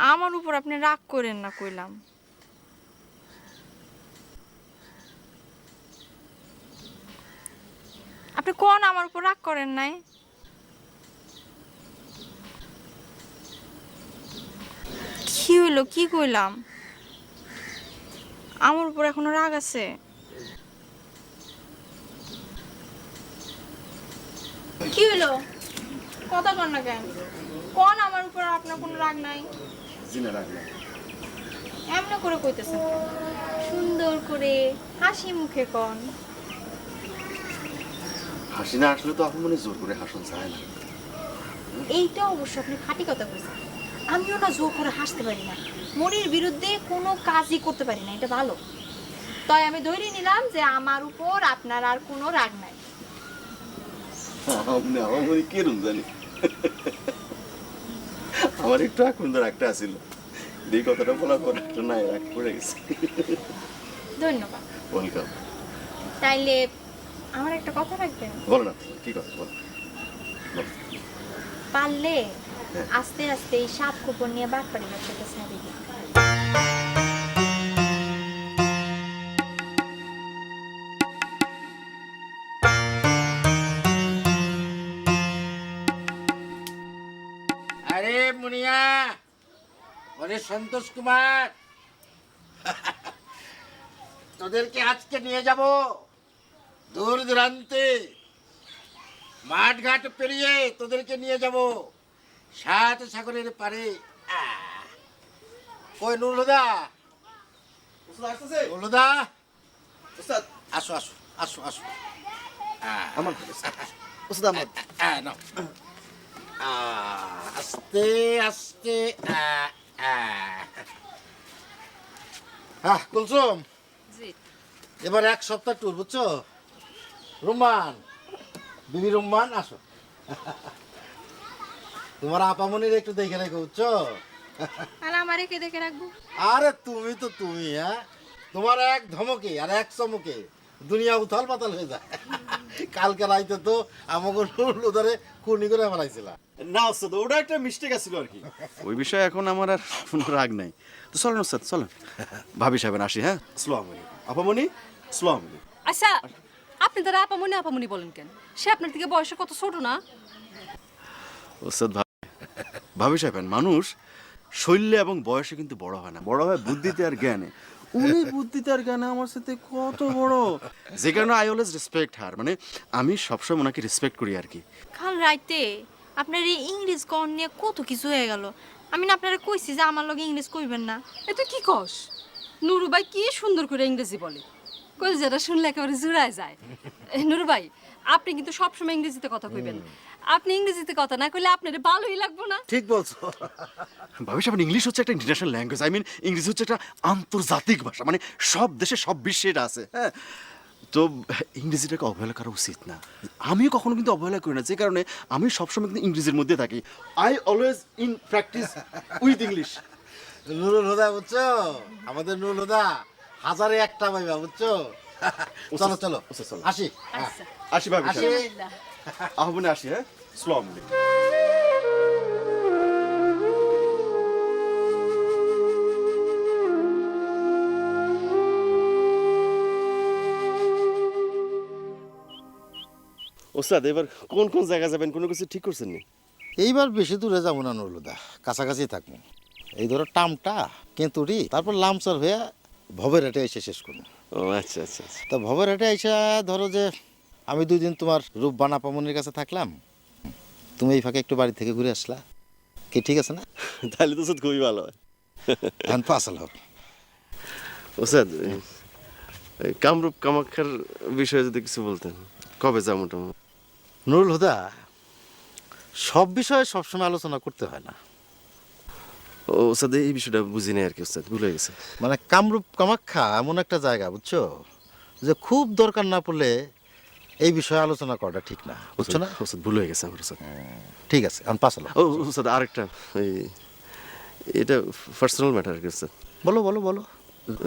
আমার উপর আপনি রাগ করেন না কইলাম। আপনি কোন আমার উপর রাগ করেন নাই? কি হইলো, কি কইলাম? আমার উপর এখনো রাগ আছে? কি হইলো, কথা কন না কেন? কোন আমার উপর আপনার কোনো রাগ নাই? জিনা রাগ নাই। এমন করে কইতেছেন, সুন্দর করে হাসি মুখে কন। হাসি না আসলে তো আপনি মনে জোর করে হাসন চায় না। এইটা অবশ্য আপনি খাঁটি কথা বলছেন। আমিও না জোর করে হাসতে পারি না, মনির বিরুদ্ধে কোনো কাজই করতে পারি না, এটা ভালো। তাই আমি ধরে নিলাম যে আমার উপর আপনার আর কোনো রাগ নাই। আপনি আমার মনে কেরম জানি আমার একটু এখন রাগটা আসিল, এই কথাটা বলার পর একটা নাই রাগ পড়ে গেছে। ধন্যবাদ। ওয়েলকাম। তাইলে আমার একটা কথা রাখবেন? বলো না, কি কথা বলো। পারলে আস্তে আস্তে এই সাপ কুকুর নিয়ে বাটপাড়ি ব্যবসাটা ছেড়ে দিন। আরে মুনিয়া, ওরে সন্তোষ কুমার, তোদেরকে আজকে নিয়ে যাব দূর দূরান্তে, মাঠ ঘাট পেরিয়ে তোদেরকে নিয়ে যাব সাত সাগরের পারে। কই নুরুদা, নুরুদা, আসো আসো আসো আসো। আমার ওস্তাদ আমার নাও। আস্তে আস্তে। কুলসুম, এবার এক সপ্তাহ ট্যুর, বুঝছো? রুম্মান, বিবি রুম্মান, আসো। তোমার আপামনির একটু দেখে রেখো, বুঝছো? আর আমারে কে দেখে রাখবো? আরে তুমি তো তুমি, হ্যাঁ, তোমার এক ধমকে আর এক চমকে দুনিয়া উথাল পাতাল হয়ে যায়। কালকে রাইতে তো আমাকে ধরে খুনি করে মারাইছিলা। না ওস্তাদ, ওটা একটা মিস্টেক আছিল আর কি। ওই বিষয়ে এখন আমার আর কোনো রাগ নাই। তো চলেন ওস্তাদ, চলেন। ভাবি সাহেবেন আসি। হ্যাঁ, আসসালামু আলাইকুম আপামনি। আসসালামু আলাইকুম। আচ্ছা, আপনি তারা আপামনি আপামনি বলেন কেন? সে আপনার থেকে বয়সে কত ছোট না? ওস্তাদ ভাবি সাহেবেন, মানুষ শৈল্যে এবং বয়সে কিন্তু বড় হয় না, বড় হয় বুদ্ধিতে আর জ্ঞানে। উনি বুদ্ধিতে আর জ্ঞানে আমার সাথে কত বড়, যে কারণে আই অলওয়েজ রেসপেক্ট হার। মানে আমি সবসময় ওনাকে রেসপেক্ট করি আর কি। কাল রাইতে আপনার এই ইংলিশ কন নিয়ে কত কিছু হয়ে গেল। আমি না আপনারা কইছি যে আমার লগে ইংলিশ কইবেন না। এ তুই কি কস? নুরু ভাই কি সুন্দর করে ইংরেজি বলে, কই যেটা শুনলে একেবারে জুড়ায় যায়। নুরু ভাই, আপনি কিন্তু সবসময় ইংরেজিতে কথা কইবেন। আপনি ইংরেজিতে কথা না কইলে আপনার ভালোই লাগবো না। ঠিক বলছো। ভাবি সাহেব, ইংলিশ হচ্ছে একটা ইন্টারন্যাশনাল ল্যাঙ্গুয়েজ। আই মিন ইংরেজি হচ্ছে একটা আন্তর্জাতিক ভাষা, মানে সব দেশে সব বিশ্বে এটা আছে। হ্যাঁ, তো ইংরেজিটাকে অবহেলা করা উচিত না। আমিও কখনো কিন্তু অবহেলা করি না, যে কারণে আমি সবসময় কিন্তু ইংরেজির মধ্যে থাকি। I always in practice with English. Nurul Huda, বুঝছো? আমাদের নুরুল হুদা হাজারে একটা পাইবা, বুঝছো? চলো চলো চলো। আসি। আচ্ছা, আসি ভাবি সাহেব, আলহামদুলিল্লাহ। আহ্বানে আসি। হ্যাঁ, আসসালামু আলাইকুম। ওস্তাদ, এবার কোন কোন জায়গা যাবেন, কোনো কিছু ঠিক করছেন নি? এইবার বেশি দূরে যাবো না নুরুল হুদা, কাছাকাছি থাকবো। এই ধরো টামটা, কেঁতুরি, তারপর লামসার হয়ে ভবের হাটে এসে শেষ করবো। ও আচ্ছা আচ্ছা আচ্ছা। তা ভবের হাটে এসে ধরো যে আমি 2 দিন তোমার রূপবান আপামনির কাছে থাকলাম, তুমি এই ফাঁকে একটু বাড়ি থেকে ঘুরে আসলা, কি ঠিক আছে না? তাহলে তো ওস্তাদ খুবই ভালো হয়। এখন পাশাল হোক। ওস্তাদ, এই কামরূপ কামাখ্যার বিষয়ে যদি কিছু বলতেন, কবে যাবো মোটামুটি? নুরুল হুদা, সব বিষয়ে সবসময় আলোচনা করতে হয় না। ও ওস্তাদ, এই বিষয়টা বুঝি নাই আর কি, ওস্তাদ ভুলে গেছে। মানে কামরূপ কামাখ্যা এমন একটা জায়গা, বুঝছো, যে খুব দরকার না পড়লে এই বিষয়ে আলোচনা করাটা ঠিক না, বুঝছো না? ওস্তাদ ভুল হয়ে গেছে আমার, ওস্তাদ। ঠিক আছে, এখন পাশাল হোক। ও ওস্তাদ, আরেকটা, এই এটা পার্সোনাল ম্যাটার আর কি ওস্তাদ, বলো বলো বলো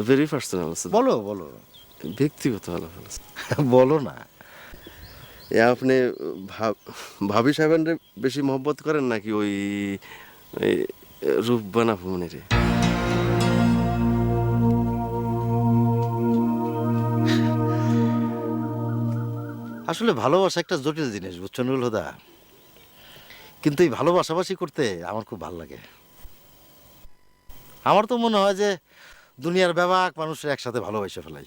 ভেরি পার্সোনাল ওস্তাদ, বলো বলো ব্যক্তিগত আলাপ। বলো না। এ আপনি ভাবি সাহেবের বেশি মহব্বত করেন নাকি ওই রূপবান আপু মনে রে। আসলে ভালোবাসা একটা জটিল জিনিস, বুঝছো নুরুল হুদা? কিন্তু এই ভালোবাসাবাসি করতে আমার খুব ভালো লাগে। আমার তো মনে হয় যে দুনিয়ার ব্যাপক মানুষের একসাথে ভালোবাসে ফেলাই।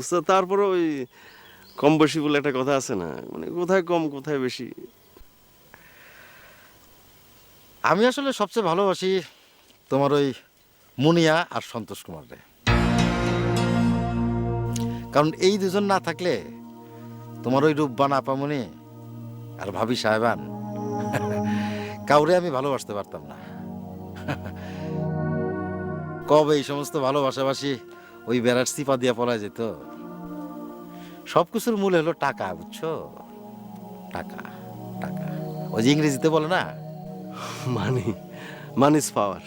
উস্তাদ তারপরে ওই কম বেশি বলে একটা কথা আছে না, মানে কোথায় কম কোথায় বেশি। আমি আসলে সবচেয়ে ভালোবাসি তোমার ওই মুনিয়া আর সন্তোষ কুমাররে। কারণ এই দুজন না থাকলে তোমার ওই রূপবান আপামনি আর ভাবি সাহেবান কাউরে আমি ভালোবাসতে পারতাম না। কবে এই সমস্ত ভালোবাসাবাসি ওই বেড়ার সিপা দিয়া পলা যেত। সবকিছুর মূল হলো টাকা, বুঝছো? টাকা টাকা, ওই যে ইংরেজিতে বলে না, মানি মানি ইজ পাওয়ার।